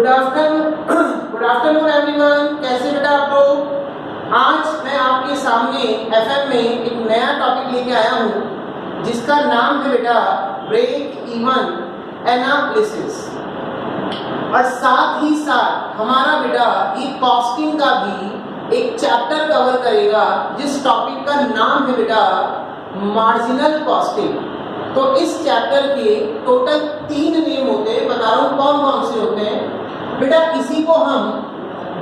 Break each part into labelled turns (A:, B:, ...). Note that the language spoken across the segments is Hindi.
A: Good afternoon everyone. कैसे बेटा आप लोग? आज मैं आपके सामने एफएम में एक नया टॉपिक लेके आया हूँ जिसका नाम है बेटा ब्रेक इवन एनालिसिस। और साथ ही साथ हमारा बेटा ये कॉस्टिंग का भी एक चैप्टर कवर करेगा जिस टॉपिक का नाम है बेटा मार्जिनल कॉस्टिंग। तो इस चैप्टर के टोटल 3 नेम होते हैं, बता रहा हूँ कौन कौन से होते हैं बेटा। इसी को हम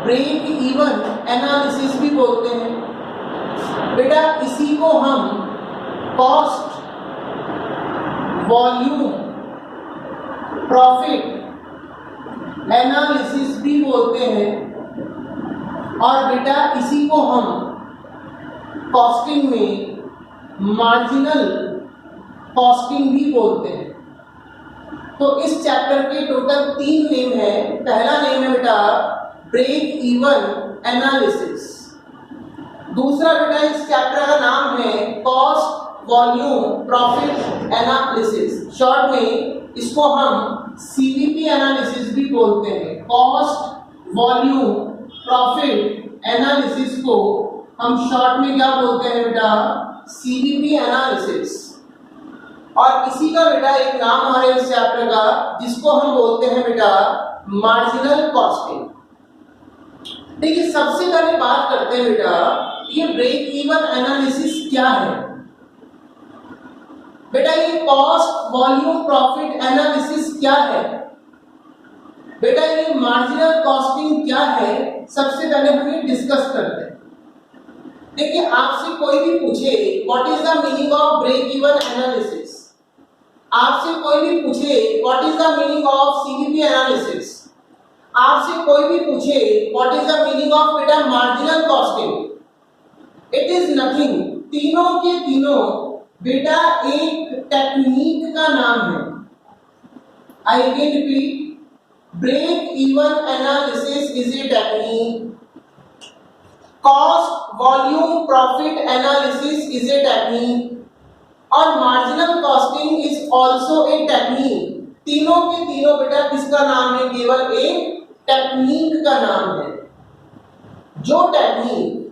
A: ब्रेक इवन एनालिसिस भी बोलते हैं बेटा। इसी को हम कॉस्ट, वॉल्यूम, प्रॉफिट एनालिसिस भी बोलते हैं। और बेटा इसी को हम कॉस्टिंग में मार्जिनल कॉस्टिंग भी बोलते हैं। तो इस चैप्टर के टोटल 3 नेम है। पहला नेम है बेटा ब्रेक इवन एनालिसिस। दूसरा बेटा इस चैप्टर का नाम है cost, volume, profit analysis. Short में इसको हम सीवीपी एनालिसिस भी बोलते हैं। कॉस्ट, वॉल्यूम, प्रॉफिट एनालिसिस को हम शॉर्ट में क्या बोलते हैं बेटा? CVP analysis. और इसी का बेटा एक नाम हमारे इस चैप्टर का जिसको हम बोलते हैं बेटा मार्जिनल कॉस्टिंग। देखिए सबसे पहले बात करते हैं बेटा ये ब्रेक इवन एनालिसिस क्या है। बेटा ये कॉस्ट, वॉल्यूम, प्रॉफिट एनालिसिस क्या है? बेटा ये मार्जिनल कॉस्टिंग क्या है? सबसे पहले हम ये डिस्कस करते हैं। देखिए आपसे कोई भी पूछे what is the meaning of break even analysis, आपसे कोई भी पूछे what is the meaning of CVP analysis, आपसे कोई भी पूछे what is the meaning of बेटा marginal costing, it is nothing. तीनों के तीनों बेटा एक टेक्निक का नाम है। I again repeat, break even analysis is a technique, cost, volume, profit analysis is a technique और marginal costing is also a technique. तीनों के तीनों बेटा किसका नाम है? केवल एक टेक्निक का नाम है। जो टेक्निक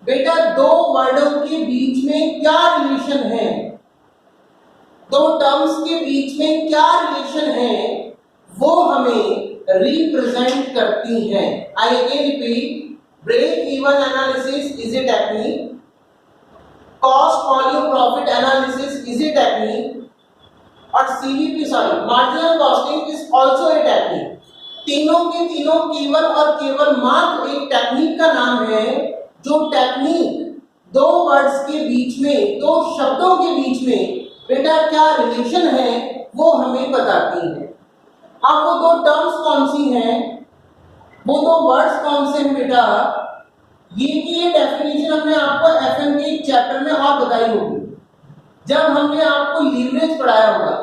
A: बेटा दो वर्डों के बीच में क्या रिलेशन है, दो टर्म्स के बीच में क्या रिलेशन है, वो हमें रिप्रेजेंट करती है। I again repeat, break even analysis is a technique, cost, volume, profit analysis is a technique और CVP marginal costing is also a technique. तीनों के तीनों केवल और केवल मात्र एक टेक्निक का नाम है। जो टेक्निक दो वर्ड्स के बीच में, दो शब्दों के बीच में बेटा क्या रिलेशन है वो हमें बताती है। अब वो दो टर्म्स कौन सी हैं, वो दो वर्ड्स कौन से हैं बेटा? ये डेफिनेशन हमने आपको एफएम के एक चैप्टर में और बताई होगी जब हमने आपको लीवरेज पढ़ाया होगा।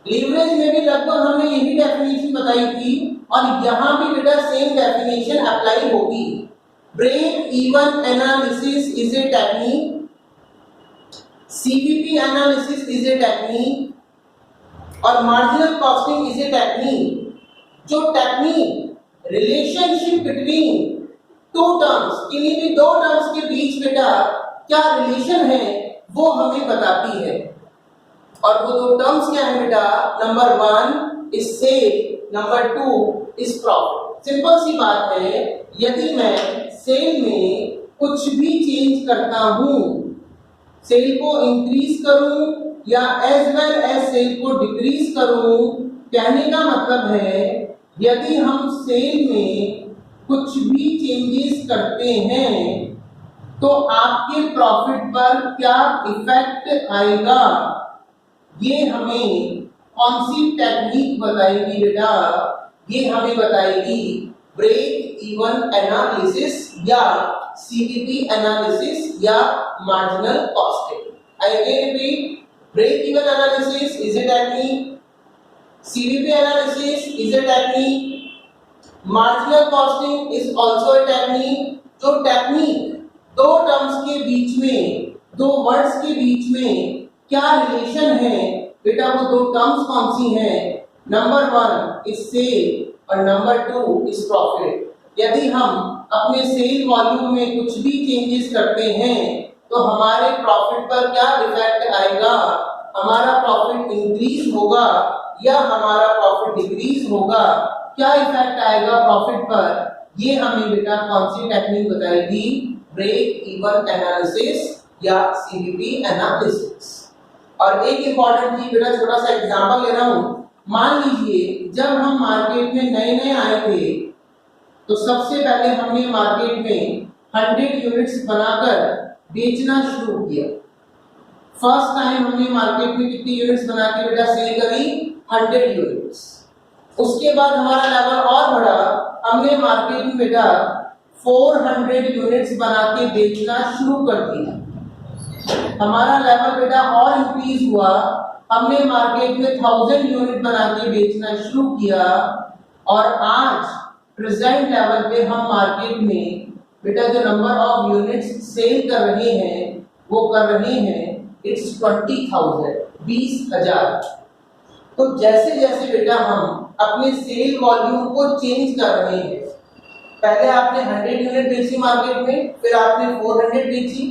A: लीवरेज में भी लगभग हमने यही डेफिनेशन बताई थी और यहाँ भी बेटा सेम डेफिनेशन अप्लाई होगी। Break even analysis is a technique, CVP analysis is a technique और marginal costing is a technique. जो technique relationship between two terms, किन्हीं भी दो टर्म्स के बीच बेटा क्या रिलेशन है वो हमें बताती है। और वो दो टर्म्स क्या है बेटा? Number 1 is sale, number 2 is profit. Simple सी बात है, यदि मैं सेल में कुछ भी चेंज करता हूं, सेल को इंक्रीज करूं या एज वेल एज सेल को डिक्रीज करूं, कहने का मतलब है यदि हम सेल में कुछ भी चेंजेस करते हैं तो आपके प्रॉफिट पर क्या इफेक्ट आएगा, ये हमें कौन सी टेक्निक बताएगी बेटा? ये हमें बताएगी ब्रेक इवन एनालिसिस या सीवीपी एनालिसिस या marginal costing. I again repeat, break even analysis is a technique, CVP analysis is a technique, marginal costing is also a technique. जो टेक्निक दो टर्म्स के बीच में, दो वर्ड्स के बीच में क्या रिलेशन है बेटा? वो दो टर्म्स कौन सी हैं? नंबर 1 इज सेल और नंबर 2 इज प्रॉफिट। यदि हम अपने सेल वॉल्यूम में कुछ भी चेंजेस करते हैं तो हमारे प्रॉफिट पर क्या इफेक्ट आएगा, हमारा प्रॉफिट इंक्रीज होगा या हमारा प्रॉफिट डिक्रीज होगा, क्या इफेक्ट आएगा प्रॉफिट पर, ये हमें बेटा कौन सी टेक्निक बताएगी, ब्रेक इवन एनालिसिस या सीबीपी एनालिसिस। और एक इंपॉर्टेंट चीज बेटा, छोटा सा एग्जांपल ले रहा हूं। मान लीजिए जब हम मार्केट में नए नए आए थे तो सबसे पहले हमने मार्केट में 100 यूनिट्स बनाकर बेचना शुरू किया। फर्स्ट टाइम हमने मार्केट में कितनी यूनिट्स बना के बेटा सेल करी, 100 यूनिट्स। उसके बाद हमारा लेवल और बढ़ा, हमने मार्केट में बेटा 400 यूनिट्स बना के बेचना शुरू कर दिया। हमारा लेवल बेटा और इंक्रीज हुआ, हमने मार्केट में 1000 यूनिट बना के बेचना शुरू किया और आज प्रेजेंट लेवल पे हम मार्केट में बेटा जो नंबर ऑफ यूनिट्स सेल कर रहे हैं वो कर रहे हैं इट्स 20,000, 20,000। तो जैसे जैसे बेटा हम अपने सेल वॉल्यूम को चेंज कर रहे हैं, पहले आपने 100 यूनिट बेची मार्केट में, फिर आपने 400 बेची,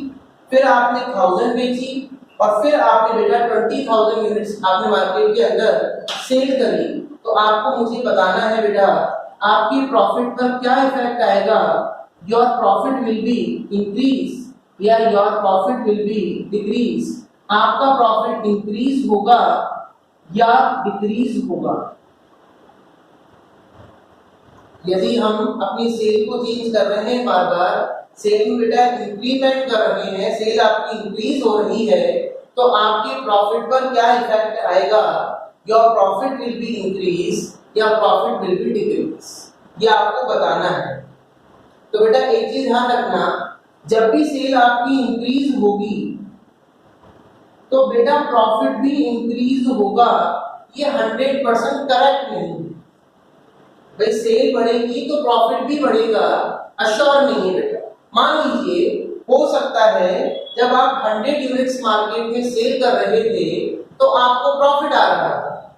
A: फिर आपने 1000 बेची और फिर आपने बेटा 20,000 यूनिट्स आपने मार्केट के अंदर सेल करी। तो आपको मुझे बताना है बेटा आपकी प्रॉफिट पर क्या इफेक्ट आएगा, your profit will be increase या your profit will be decrease, आपका प्रॉफिट इंक्रीज होगा या डिक्रीज होगा। यदि हम अपनी सेल को चेंज कर रहे हैं, बार बार सेल में बेटा इंक्रीमेंट कर रहे हैं, सेल आपकी इंक्रीज हो रही है, तो आपके प्रॉफिट पर क्या इफेक्ट आएगा, your profit will be increase या प्रॉफिट विल बी डिक्रीज, ये आपको बताना है। तो बेटा एक चीज ध्यान रखना, जब भी सेल आपकी इंक्रीज होगी तो बेटा प्रॉफिट भी इंक्रीज होगा, ये 100% करेक्ट नहीं है। भाई सेल बढ़ेगी तो प्रॉफिट भी बढ़ेगा, अश्योर नहीं है बेटा। मान लीजिए हो सकता है जब आप 100 यूनिट्स मार्केट में सेल कर रहे थे तो आपको प्रॉफिट आ रहा था,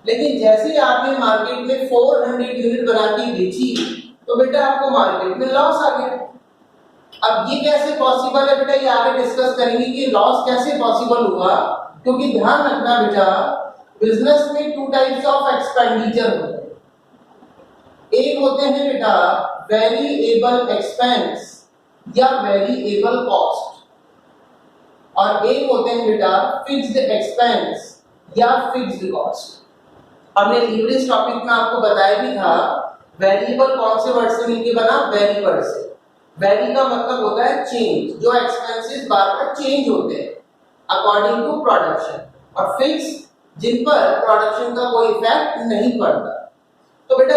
A: लेकिन जैसे आपने मार्केट में 400 यूनिट बना के बेची तो बेटा आपको मार्केट में लॉस आ गया। अब ये कैसे पॉसिबल है बेटा, ये आगे डिस्कस करेंगे कि लॉस कैसे पॉसिबल हुआ, क्योंकि ध्यान रखना बेटा बिजनेस में 2 टाइप्स ऑफ एक्सपेंडिचर होते हैं। एक होते हैं बेटा वेरिएबल एक्सपेंस या वेरिएबल कॉस्ट और एक होते हैं बेटा फिक्स्ड एक्सपेंस या फिक्स्ड कॉस्ट। हमने लीवरेज टॉपिक में आपको बताया भी था, वेरिएबल कौन से वर्ड से मिलके बना, वेरी वर्ड से। वेरी का मतलब होता है चेंज, जो एक्सपेंसेस बार बार चेंज होते हैं अकॉर्डिंग टू प्रोडक्शन, और फिक्स जिन पर प्रोडक्शन का कोई इफेक्ट नहीं पड़ता। तो बेटा